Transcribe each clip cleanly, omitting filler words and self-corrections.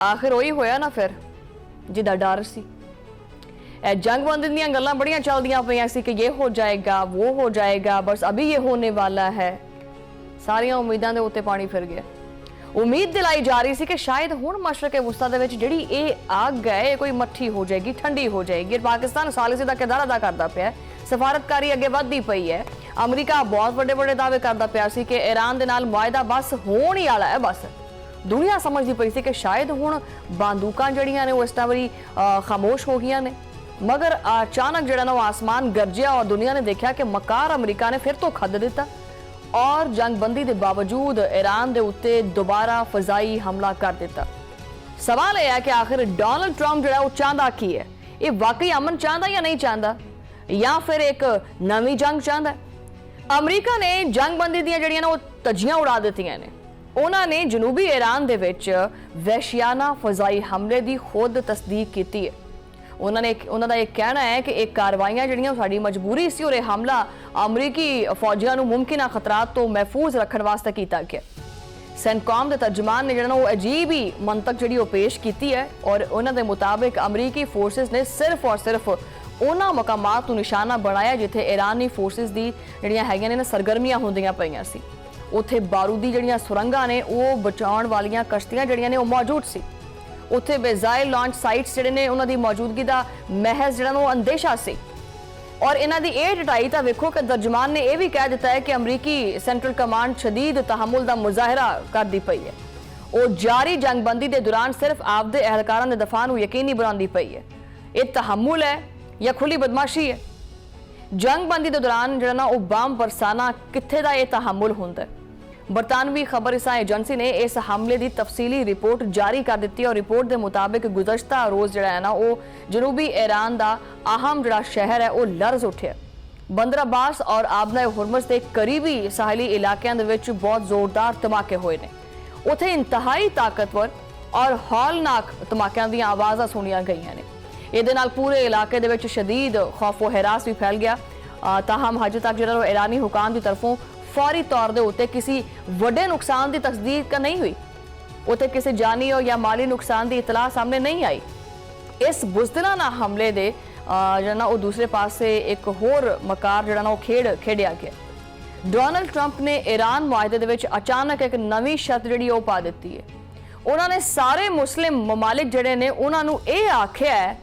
आखिर वही होया ना फिर जिदा डर सी। जंगबंदी दी गल्लां बड़ियां चलदियां पईयां सी कि ये हो जाएगा वो हो जाएगा, बस अभी ये होने वाला है। सारियां उम्मीदां दे उत्ते पानी फिर गया। उम्मीद दिलाई जा रही सी कि शायद हुण मशरक़े वुस्ता दे विच जिहड़ी इह आग है कोई मट्ठी हो जाएगी, ठंडी हो जाएगी। पाकिस्तान सालिसी दा किरदार अदा करदा पिया, सफारतकारी अगे वधदी पई है। अमरीका बहुत वड्डे वड्डे दावे करदा पिया सी कि ईरान दे नाल मुआहिदा बस होण ही वाला है। बस दुनिया समझदी पई सी कि शायद हुण बंदूकां जड़ियां ने इस वारी खामोश हो गईयां ने, मगर अचानक जिहड़ा ना आसमान गरजिया और दुनिया ने देखा कि मकार अमरीका ने फिर धोखा दे दिता और जंगबंदी के बावजूद ईरान के उत्ते दोबारा फजाई हमला कर दिता। सवाल यह है कि आखिर डोनाल्ड ट्रंप जो चाहता की है, ये वाकई अमन चाहता या नहीं चाहता, या फिर एक नवी जंग चाहता है। अमरीका ने जंगबंदी दी जड़ियां वो तजियां उड़ा दित्तियां ने। उन्होंने जनूबी ईरान दे विच वहशियाना फजाई हमले की खुद तस्दीक की है। उन्होंने यह कहना है कि एक कार्रवाइयां जड़ियां साडी मजबूरी सी और हमला अमरीकी फौजियों को मुमकिन खतरात तो महफूज रखने वास्ते किया गया। सेंटकॉम के तर्जमान ने जो अजीब ही मंतक जी पेश की है और उन्होंने मुताबिक अमरीकी फोर्सिस ने सिर्फ और सिर्फ उन्होंने मकामात को निशाना बनाया जिथे ईरानी फोर्सिस की जड़ियां हैगियां ने सरगर्मियां होंदियां पईयां सी। उत्थे बारूदी जड़ियां सुरंगां ने वो बचाउण वालियां कश्तियां जड़ियां ने वो मौजूद सी। उत्थे बेजाइल लॉन्च साइट्स जिहड़े ने उन्हां दी मौजूदगी दा महज जिहड़ा वो अंदेशा सी। और इन्हां दी ये डटाई तां वेखो कि तर्जमान ने यह भी कह दिता है कि अमरीकी सेंट्रल कमांड शदीद तहमुल का मुजाहरा करती पई है। वो जारी जंगबंदी के दौरान सिर्फ आपदे एहलकारां दे दफा नूं यकीनी बनाती पई है। यह तहमुल है या खुली बदमाशी है? जंगबंदी के दौरान जिहड़ा ना वो बम बरसाना कित्थे दा यह तहमुल हुंदा है? बरतानवी खबरसा एजेंसी ने इस हमले की तफसीली रिपोर्ट जारी कर दी और रिपोर्ट के मुताबिक गुज़श्ता रोज़ जो है ना वो जनूबी ईरान का अहम जो शहर है वो लर्ज उठे। बंदर अब्बास और आबना हुरमस के करीबी साहली इलाकों के बहुत जोरदार धमाके हुए हैं। उत्थे इंतहाई ताकतवर और हौलनाक धमाकों दी आवाज़ां सुनिया गई ने। ये पूरे इलाके दे शदीद खौफो हिरास भी फैल गया। ताहम हज तक जो ईरानी हुकाम की तरफों फौरी तौर के उत्ते किसी वड्डे नुकसान की तस्दीक नहीं हुई। उत्ते किसी जानी या माली नुकसान की इतला सामने नहीं आई। इस बुज़दिलाना हमले दे जो वो दूसरे पासे एक होर मकार जो वो खेडिया गया। डोनाल्ड ट्रंप ने ईरान मुआहदे दे विच अचानक एक नवी शर्त जी पा दी है। उन्होंने सारे मुस्लिम ममालिक जड़े ने उन्होंने ये आख्या है,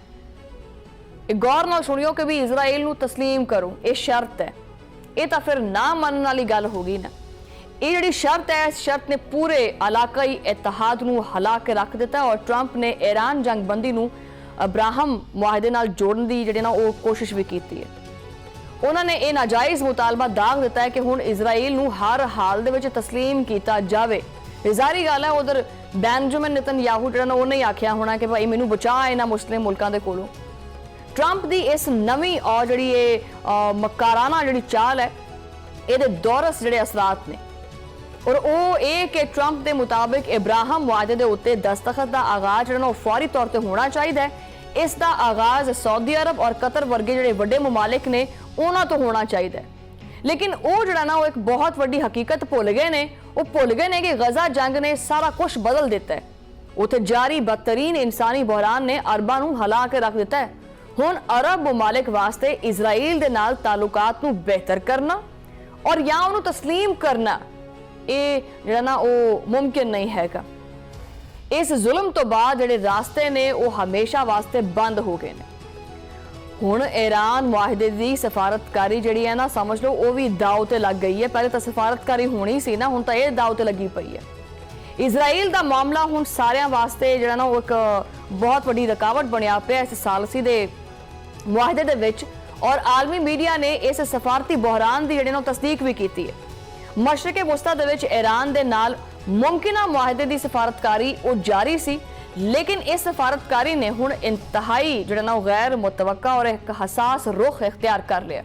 गौर नाल सुनियो कि भी इजराइल नूं तस्लीम करो, ये शर्त है। ये तो फिर ना मनने वाली गल होगी ना। ये जी शर्त है, इस शर्त ने पूरे इलाकाई इतिहाद नूं हिला के रख दिता और ट्रंप ने ईरान जंगबंदी नूं अब्राहम मुआहदे नाल जोड़न दी जिहड़ी ना वो कोशिश भी की है। उन्होंने ये नाजायज़ मुतालबा दाग दिता है कि हुण इजराइल नूं हर हाल दे विच तस्लीम किया जाए। जारी गल है उधर बेंजामिन नेतन्याहू जिहड़ा ना उन्हें आख्या होना कि भाई मैनूं बचा इन्हां मुस्लिम मुल्कां दे कोलों। ट्रंप की इस नवी और जी मकाराना जी चाल है, ये दौरस जोड़े असरात ने और वो ये कि ट्रंप के मुताबिक इब्राहिम मुआहदे के उत्ते दस्तखत का आगाज जो फौरी तौर पर होना चाहिए। इसका आगाज सऊदी अरब और कतर वर्गे जोड़े वड्डे ममालिक ने उन्होंने तो होना चाहिए। लेकिन वो जो ना वो एक बहुत वड्डी हकीकत भुल गए ने। वो भुल गए ने कि गजा जंग ने सारा कुछ बदल दिता है। उत्थे जारी बदतरीन इंसानी बहरान ने अरबां नूं हिला के रख दिता है। हुण अरब ममालिक वास्ते इजराइल दे नाल तालुकात नूं बेहतर करना और या उन्होंने तस्लीम करना ये जिहड़ा ना वो मुमकिन नहीं हैगा। इस जुल्म तो बाद जिहड़े रास्ते ने वो हमेशा वास्ते बंद हो गए ने। हुण ईरान मुआहदे की सफारतकारी जिहड़ी है ना समझ लो वो भी दाव ते लग गई है। पहले तो सफारतकारी होनी सी ना, हुण तां ये दाव ते लगी पई है। इजराइल का मामला हुण सारियां वास्ते जिहड़ा ना वो एक बहुत वड्डी रुकावट बनिया पिया इस सालसी दे मुआहदे दे विच और आलमी मीडिया ने इस सफारती बहरान की जिहड़ी तस्दीक भी की है। मशरक़े वुस्ता दे विच ईरान दे नाल मुमकिन मुआहदे की सफारतकारी वो जारी सी, लेकिन इस सफारतकारी ने हुण इंतहाई जिहड़ा ना गैर मुतवक्का और एक हसास रुख इख्तियार कर लिया।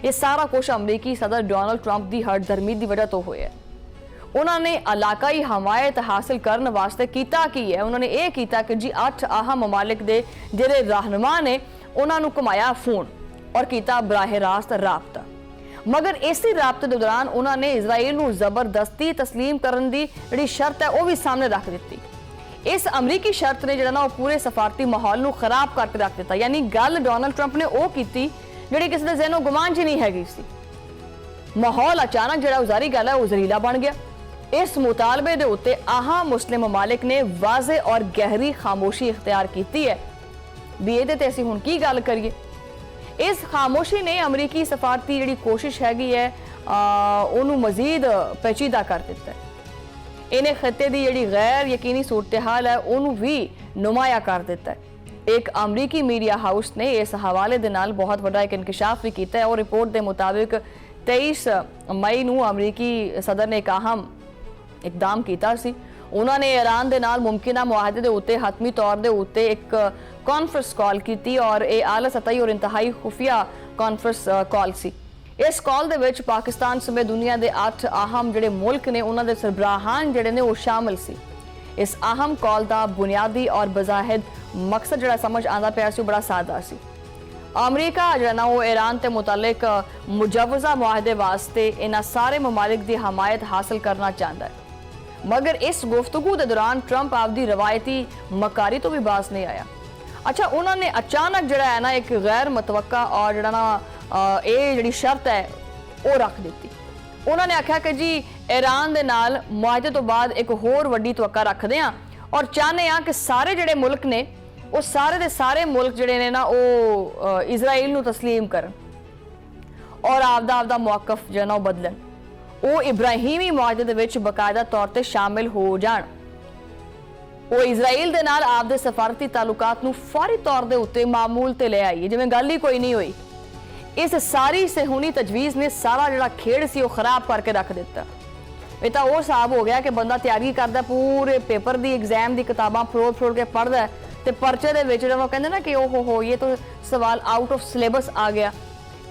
ये सारा कुछ अमरीकी सदर डोनाल्ड ट्रंप की हरदर्मी की वजह तो होया। उन्होंने इलाकाई हमायत हासिल करने वास्ते कीता की है। उन्होंने ये कीता कि जी 8 अहम ममालिक दे जिहड़े रहनुमा ने उन्होंने घुमाया फोन और किया बराह रास्त राबता। मगर इसी राबते के दौरान उन्होंने इजराइल नूं जबरदस्ती तस्लीम करने की जी शर्त है वह भी सामने रख दी। इस अमरीकी शर्त ने जिहड़ा ना पूरे सफारती माहौल नूं खराब करके रख दिता। यानी गल डोनाल्ड ट्रंप ने वो की जिहड़ी किसी दे ज़हनों गुमान च नहीं हैगी सी। माहौल अचानक जिहड़ा जारी गल है वो जहरीला बन गया। इस मुतालबे दे उत्ते आहा मुस्लिम ममालिक ने वाज़े और गहरी खामोशी इख्तियार की है भी इहदे ते असीं हुण की गल करिए। इस खामोशी ने अमरीकी सफारती जिहड़ी कोशिश हैगी है उन्होंने मजीद पेचीदा कर दिता है। इन्हें खत्ते की जिहड़ी गैर यकीनी सूरत हाल है उन्होंने भी नुमाया कर दिता है। एक अमरीकी मीडिया हाउस ने इस हवाले दे नाल बहुत बड़ा एक इंकशाफ भी किया है और रिपोर्ट के मुताबिक 23 मई नूं अमरीकी सदर ने एक अहम इकदाम किया सी। उन्होंने ईरान दे नाल मुमकिना मुआहदे दे उत्ते हतमी तौर दे उत्ते एक कॉन्फ्रेंस कॉल की और ये आला सतही और इंतहाई खुफिया कॉन्फ्रेंस कॉल सी। इस कॉल दे विच पाकिस्तान समेत दुनिया के 8 अहम जिहड़े मुल्क ने उन्हां दे सरबराहान जिहड़े ने वो शामिल सी। इस अहम कॉल का बुनियादी और बज़ाहिर मकसद जिहड़ा समझ आंदा पिया सी बड़ा सादा सी। अमरीका जिहड़ा ना वो ईरान ते मुतल्लिक मुजवज़ा मुआहदे वास्ते इन्हां सारे ममालिक की हमायत हासिल करना चाहता है, मगर इस गुफ्तगू के दौरान ट्रंप आपकी रवायती मकारी तो भी बाज नहीं आया। अच्छा, उन्होंने अचानक जिहड़ा है ना एक गैर मुतवक्का और जिहड़ा ना ये जिहड़ी शर्त है वो रख दी। उन्होंने आख्या कि जी ईरान दे नाल मुआहदे तो बाद एक होर वड्डी तवक्का रखते हैं और चाहते हैं कि सारे जिहड़े मुल्क ने वो सारे दे सारे मुल्क जिहड़े ने ना वो इजराइल नूं तस्लीम करन और आपदा मौकफ जिहड़ा ना वो बदलन, वो इब्राहिमी मुआहदे दे विच बाकायदा तौर ते शामिल हो जाण, वो इजराइल दे नाल आपदे सफारती तालुकात नूं फौरी तौर दे उत्ते मामूल ते ले आईए जिवें गल ही कोई नहीं हुई। इस सारी सहूनी तजवीज़ ने सारा जिहड़ा खेड़ सी वो खराब करके रख दिता। ये तो वो हिसाब हो गया कि बंदा तैयारी करदा पूरे पेपर दी एग्जाम दी किताबां फरोड़ के पढ़दा ते परचे दे विच जिहड़ा कहंदे ना कि ओहो हो ये तो सवाल आउट ऑफ सिलेबस आ गया।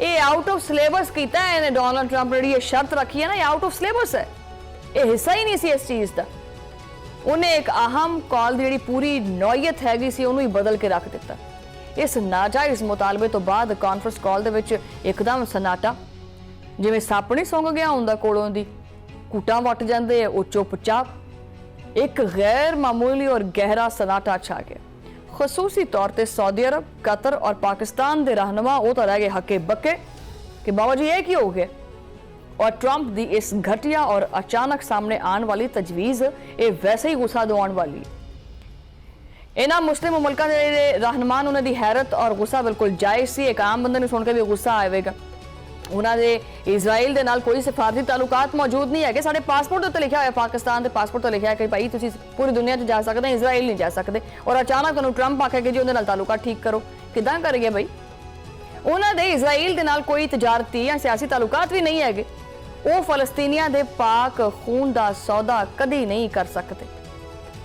ये आउट ऑफ सिलेबस किया है इन्हें डोनाल्ड ट्रंप ने ये शर्त रखी है ना, ये आउट ऑफ सिलेबस है, ये हिस्सा ही नहीं सी इस चीज़ का। उन्हें एक अहम कॉल की जी पूरी नौयत हैगी सी उन्होंने बदल के रख दिता। इस नाजायज़ मुतालबे तो बाद कॉन्फ्रेंस कॉल दे विच एकदम सन्नाटा, जिवें सप नहीं सुंघ गया हुंदा कोलों दी, कूटां वट जांदे वो चुपचाप, एक गैर मामूली और गहरा सन्नाटा छा गया। खसूसी तौर पर सऊदी अरब, कतर और पाकिस्तान के रहनुमा वो तो रह गए हके बक्के कि बाबा जी ये क्यों हो गया। और ट्रंप की इस घटिया और अचानक सामने आने वाली तजवीज़ ये वैसे ही गुस्सा दिवाने वाली। इन्होंने मुस्लिम मुल्कों के रहनुमान उन्होंने हैरत और गुस्सा बिल्कुल जायज़ सी। एक आम बंदे ने सुन के भी गुस्सा आएगा। उन्होंने इजराइल के नाल कोई सिफारती तालुकात मौजूद नहीं है। साढ़े पासपोर्ट उत्ते लिखा है, पाकिस्तान के पासपोर्ट तो लिखा है कि भाई तुसीं पूरी दुनिया च जा सकते, इजराइल नहीं जा सकते। और अचानक तुहानूं ट्रंप आखे कि जी उहदे नाल तालुकात ठीक करो, किदां करिए भाई। उन्होंने इजराइल के नाल कोई तजारती या सियासी तालुकात भी नहीं है। वो फलस्तीनियां दे पाक खून का सौदा कदी नहीं कर सकते।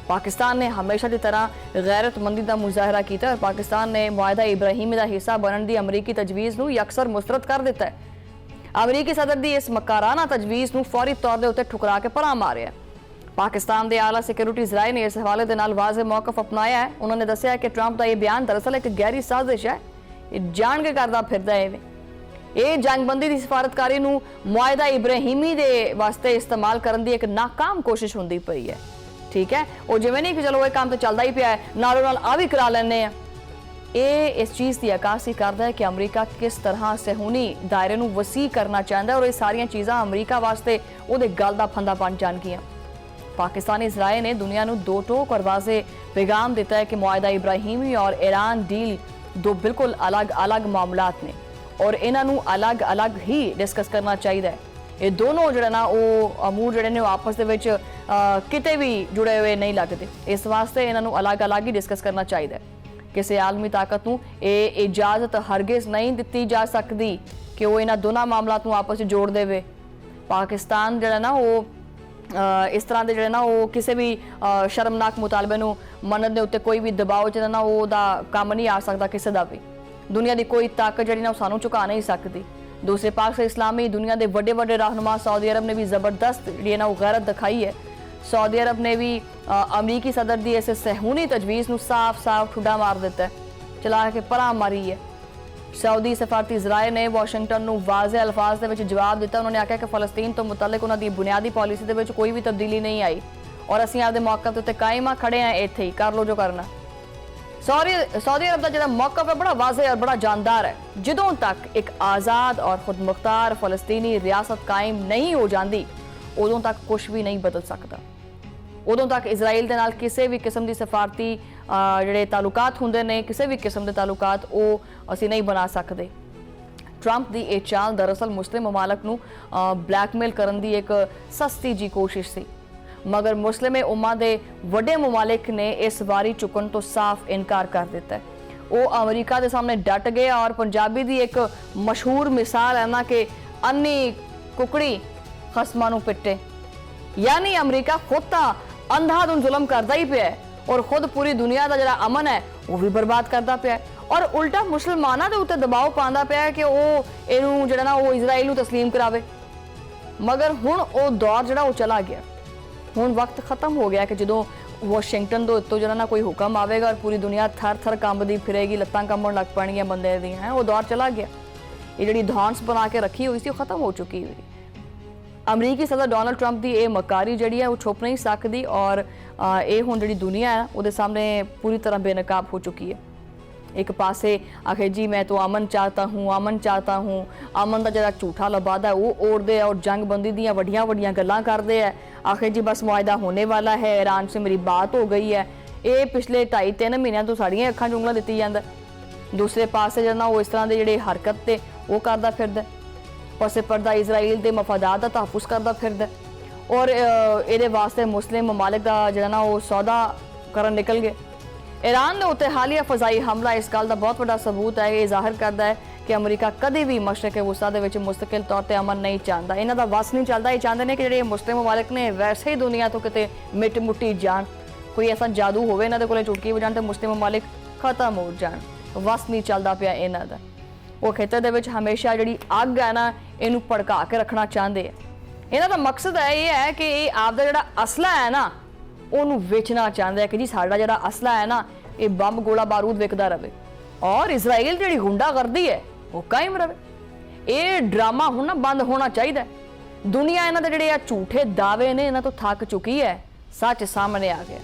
पाकिस्तान ने हमेशा की तरह गैरतमंदी का मुजाहरा किया और पाकिस्तान ने मुआहदा इब्राहिमी का हिस्सा बनने की अमरीकी तजवीज़ नूं अक्सर मुस्तरद कर दिता है। अमरीकी सदर की इस मकाराना तजवीज़ नूं फौरी तौर के उत्ते ठुकरा के परा मारिया। पाकिस्तान के आला सिक्योरिटी ज़राए ने इस हवाले के नाल वाज़े मौकफ अपनाया है। उन्होंने दस्सिया कि ट्रंप का यह बयान दरअसल एक गहरी साजिश है, जान के करदा फिरदा है। ये जंगबंदी की सिफारतकारी नूं मुआहदा इब्राहिमी दे वास्ते इस्तेमाल करने की एक नाकाम कोशिश होंदी पई है। ठीक है, वो जिवें नहीं कि चलो ये काम तो चलता ही पिया है, नालों नाल आ भी करा लैने आ। ये इस चीज़ की अक्कासी करता है कि अमरीका किस तरह सहूनी दायरे नूं वसी करना चाहता है और ये सारियां चीज़ां अमरीका वास्ते उहदे गल दा फंदा बन जाणगियां। पाकिस्तानी ज़राए ने दुनिया नूं दो टोक और वाज़े पैगाम दिता है कि मुआहदा इब्राहिमी और ईरान डील दो बिल्कुल अलग अलग मामलात ने और इन्हों अलग अलग ही डिस्कस करना चाहिए। ये दोनों जो ना वो अमूर जोड़े ने आपस के किते भी जुड़े हुए नहीं लगते। इस वास्ते इन्हों अलग अलग ही डिस्कस करना चाहिए। किसी आलमी ताकत को ये इजाजत हरगिज़ नहीं दी जा सकती कि वो इन्होंने दोनों मामलों आपस में जोड़ दे। पाकिस्तान जो ना वो इस तरह के जो ना वो किसी भी शर्मनाक मुतालबे मनने के उत्ते कोई भी दबाव जो ना वो काम नहीं आ सकता। किसी का भी दुनिया की कोई ताकत जी सानू झुका नहीं सकती। दूसरे पास इस्लामी दुनिया के बड़े बड़े रहनुमा सऊदी अरब ने भी जबरदस्त जी ना वो गैरत दिखाई है। सऊदी अरब ने भी अमरीकी सदर की इस सहूनी तजवीज़ नूं साफ साफ ठुडा मार दिता है, चला के परा मारी है। सऊदी सफारती ज़राए ने वाशिंगटन नूं वाज़े अल्फाज दे विच जवाब दिता। उन्होंने आख्या कि फलस्तीन तो मुतल्लिक उन्हां दी बुनियादी पॉलिसी दे विच कोई भी तब्दीली नहीं आई ਔਰ ਅਸੀਂ ਆਪਦੇ ਮੌਕਫ ਦੇ ਉੱਤੇ ਕਾਇਮ ਆ, ਖੜੇ ਆ, ਇੱਥੇ ਹੀ ਕਰ ਲਓ ਜੋ ਕਰਨਾ। सऊदी अरब का जो मौकफ है बड़ा वाज़ेह और बड़ा जानदार है। जदों तक एक आज़ाद और खुद मुख्तार फलस्तीनी रियासत कायम नहीं हो जाती उदों तक कुछ भी नहीं बदल सकता। उदों तक इजराइल दे नाल किसी भी किस्म की सफारती जिहड़े तालुकात हुंदे ने, किसी भी किस्म के तालुकात वो असीं नहीं बना सकते। ट्रंप की यह चाल दरअसल मुस्लिम ममालक नूं ब्लैकमेल करन दी एक सस्ती जी कोशिश सी, मगर मुस्लिम उम्मा दे वड्डे ममालिक ने इस बारी चुकन तो साफ इनकार कर दिता है। वो अमरीका के सामने डट गए और पंजाबी की एक मशहूर मिसाल है ना कि अन्नी कुकड़ी खसमां नूं पिटे, यानी अमरीका खुद तो अंधाधुंध जुल्म करता ही पिया और खुद पूरी दुनिया का जिहड़ा अमन है वो भी बर्बाद करता पिया और उल्टा मुसलमानों के उत्ते दबाव पांदा पिया कि वो इहनूं जिहड़ा ना वो इजराइल नूं तस्लीम करावे। मगर हुण वो दौर जिहड़ा वो चला गया। हुण वक्त खत्म हो गया कि जो वाशिंगटन के उत्तों जो ना कोई हुक्म आएगा और पूरी दुनिया थर थर कंबदी फिरेगी, लत्तां कंबण लग पैणगियां बंदे दी हैं, वो दौर चला गया। ये जिहड़ी धौंस बना के रखी हुई सी वो खत्म हो चुकी हुई। अमरीकी सदर डोनाल्ड ट्रंप की यह मकारी जिहड़ी है वो छुप नहीं सकती और ये हुण जिहड़ी दुनिया है वो सामने पूरी तरह बेनकाब हो चुकी है। एक पासे आखे जी मैं तो अमन चाहता हूँ, अमन चाहता हूँ, अमन का जरा झूठा लबादा है वो ओढ़ते और जंगबंदी दी वड्डियां वड्डियां गल्लां करते हैं। आखिर जी बस मुआहदा होने वाला है, ईरान से मेरी बात हो गई है। ये पिछले 2.5-3 महीनों तो साड़ियां अखां चुंगलां दित्ती जांदा। दूसरे पासे जिहड़ा वो इस तरह के जिहड़े हरकत ते वो करदा फिरदा, पासे पर्दा इजराइल के मफादात का तहफुज़ करदा फिरदा और ये वास्ते मुस्लिम ममालिक का जिहड़ा ना वो सौदा करन निकल गए। ईरान के उत्ते हालिया फजाई हमला इस गल का बहुत बड़ा सबूत है। ये जाहिर करता है कि अमरीका कभी भी मशरक़ वुस्ता दे विच मुस्तकिल तौर पर अमन नहीं चाहता। इन्हां दा वस नहीं चलता। ये चाहते हैं कि जिहड़े मुस्लिम ममालिक ने वैसे ही दुनिया तो किते मिट मुट्टी जान, कोई ऐसा जादू होवे इन्हां दे कोले चुटकी वजाण ते मुस्लिम ममालिक खत्म हो जाण। वस नहीं चलता पिया इन्हां दा। वो खेतर दे विच हमेशा जिहड़ी अग है ना इनू भड़का के रखना चाहते हैं। इन्हां दा मकसद ये है कि ये आपदा जिहड़ा असला है ना उन्होंने वेचना चाहते हैं कि जी साडा जिहड़ा असला है ना ये बंब गोला बारूद विकदा रहे और इजराइल जिहड़ी गुंडागर्दी है वो कायम रहे। ये ड्रामा हुण ना बंद होना चाहिए। दुनिया इन्हां दे जिहड़े झूठे दावे ने इन्हां तो थक चुकी है, सच सामने आ गया।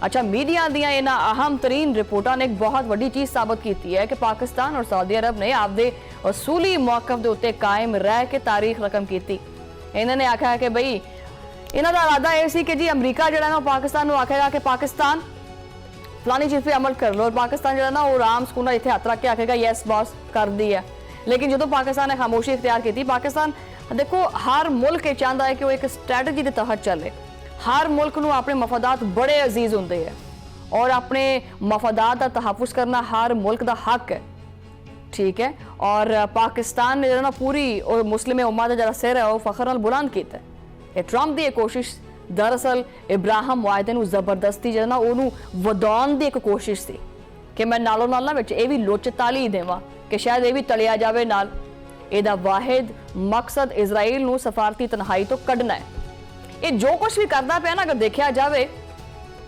अच्छा, मीडिया दीयां इन्हां अहम तरीन रिपोर्टां ने एक बहुत वड्डी चीज़ साबित की है कि पाकिस्तान और सऊदी अरब ने आपदे असूली मौकफ दे उत्ते कायम रह के तारीख रकम की। इन्होंने आख्या कि बई इन्हां दा इरादा यह सी कि जी अमरीका जिहड़ा ना पाकिस्तान नूं आखेगा कि पाकिस्तान फलानी चीज़ पे अमल कर लो और पाकिस्तान जो है ना वो आराम सुकून इतने हथ रख के आखेगा यस बॉस कर दी है। लेकिन जो पाकिस्तान ने खामोशी इख्तियार की, पाकिस्तान देखो हर मुल्क ये चाहता है कि वो एक स्ट्रैटेजी के तहत चले। हर मुल्क नूं अपने मफादात बड़े अजीज होंदे है और अपने मफादात का तहफुज़ करना हर मुल्क का हक है, ठीक है। और पाकिस्तान ने जो ना पूरी और मुस्लिम उम्मा का जरा सिर है वो फखर नाल बुलंद किया है। ट्रंप की कोशिश दरअसल इब्राहिम मुआहिदे नूं जबरदस्ती जो ना उन्होंने वधाउण की एक कोशिश सी कि मैं नालों नाल ना विच ये भी लुच ताली देवां कि शायद ये भी तलिया जाए नाल। इहदा वाहिद मकसद इजराइल नूं सफारती तनहाई तो कढ़ना है। ये जो कुछ भी करता पिया ना अगर देखा जाए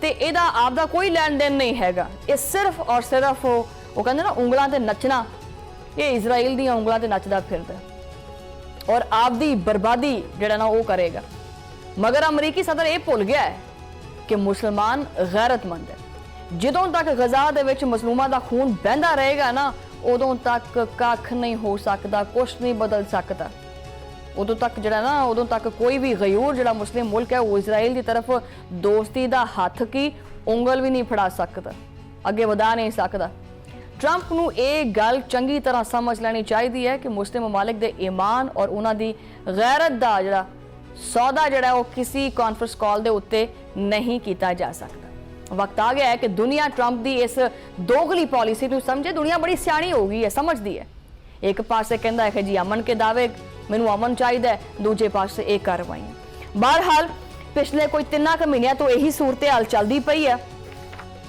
तो इहदा आपदा कोई लैन देन नहीं हैगा। ये सिर्फ और सिर्फ वो कहते ना उंगलां ते नचना, ये इजराइल दी उंगलां ते नचदा फिरदा और आपदी बर्बादी जिहड़ा ना वो करेगा। मगर अमरीकी सदर ये भुल गया है कि मुसलमान गैरतमंद है। जदों तक गजा दे विच मजलूमां दा खून बहंदा रहेगा ना उदों तक कख नहीं हो सकता, कुछ नहीं बदल सकता। उदों तक जिहड़ा ना उदों तक कोई भी गयूर जिहड़ा मुस्लिम मुल्क है वो इजराइल की तरफ दोस्ती दा हथ की उंगल भी नहीं फड़ा सकता, अगे वधा नहीं सकता। ट्रंप नूं ये गल चंगी तरह समझ लैनी चाहिए है कि मुस्लिम ममालिक दे ईमान और उन्हां दी गैरत दा जिहड़ा सौदा जिहड़ा वो किसी कॉन्फ्रेंस कॉल के उत्ते नहीं किया जा सकता। वक्त आ गया है कि दुनिया ट्रंप की इस दोगली पॉलिसी को समझे। दुनिया बड़ी सियाणी हो गई है, समझती है। एक पासे कहता है कि जी अमन के दावे, मैनू अमन चाहिए, दूजे पासे एक कार्रवाई। बहरहाल पिछले कोई 3 महीनों तो यही सूरत हाल चलती पई है।